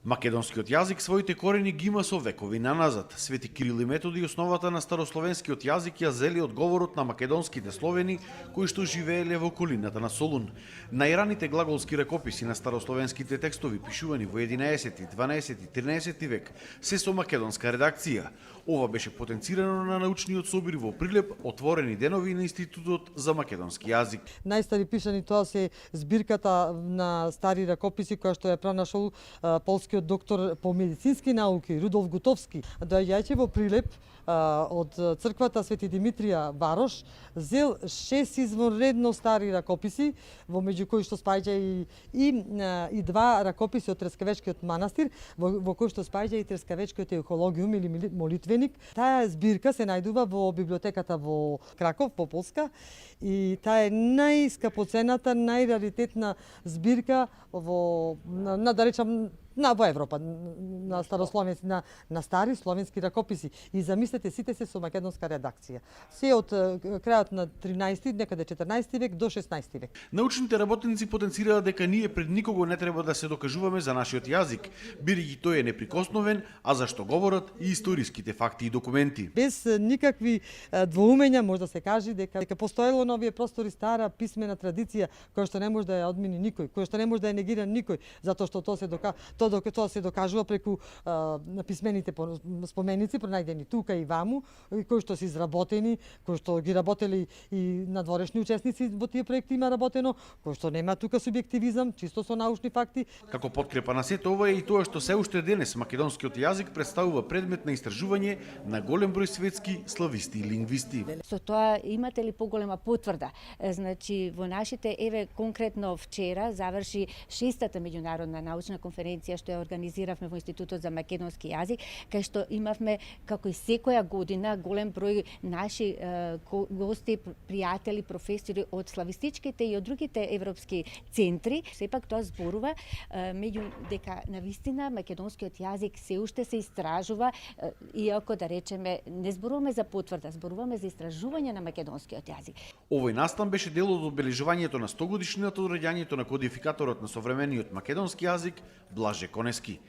Македонскиот јазик своите корени ги има со векови наназад. Свети Кирил и Методи основата на старословенскиот јазик ја зели од говорот на македонските словени кои што живееле во околината на Солун. Најраните глаголски ракописи на старословенските текстови пишувани во 11, 12, 13 век се со македонска редакција. Ова беше потенцирано на научниот собир во Прилеп, отворени денови на Институтот за македонски јазик. Најстари пишани тоа се збирката на стари ракописи која што ја пронашол полскиот доктор по медицински науки Рудолф Гутовски. Доаѓајќи во Прилеп од црквата Свети Димитрија Варош, зел 6 извонредно стари ракописи, во меѓу кои што спаѓа и два ракописи од Трескавечкиот манастир, во кои што спаѓа и Трескавечкиот еухологиум или молитвеник. Таа збирка се најдува во библиотеката во Краков, по Полска, и таа е најскапоцената, најраритетна збирка во во Европа, на старословенски, на стари словенски ракописи. И замислете, сите се со македонска редакција. Се од крајот на 13, некаде 14 век до 16 век. Научните работници потенцираат дека ние пред никого не треба да се докажуваме за нашиот јазик, бидејќи тој е неприкосновен, а зашто говорат и историските факти и документи. Без никакви двоумења може да се каже дека постоело на овие простори стара писмена традиција која што не може да ја одмини никој, која што не може да ја негира никој, затоа што тоа се докажува преку писмените споменици пронајдени тука и ваму, кои што се изработени, кои што ги работели и надворешни учесници во тие проекти има работено, кои што нема тука субјективизам, чисто со научни факти. Како подкрепа на сето ова е и тоа што се уште денес македонскиот јазик представува предмет на истражување на голем број светски слависти и лингвисти. Со тоа имате ли поголема потврда? Значи во нашите конкретно вчера заврши 6-та меѓународна научна конференција што ја организиравме во Институтот за македонски јазик, кај што имавме како и секоја година голем број наши гости, пријатели, професори од славистичките и од другите европски центри. Сепак тоа зборува меѓу дека навистина македонскиот јазик се уште се истражува, иако да речеме не зборуваме за потврда, зборуваме за истражување на македонскиот јазик. Овој настан беше дел од обележувањето на 100 годишнината од раѓањето на кодификаторот на современиот македонски јазик Блаже Конески.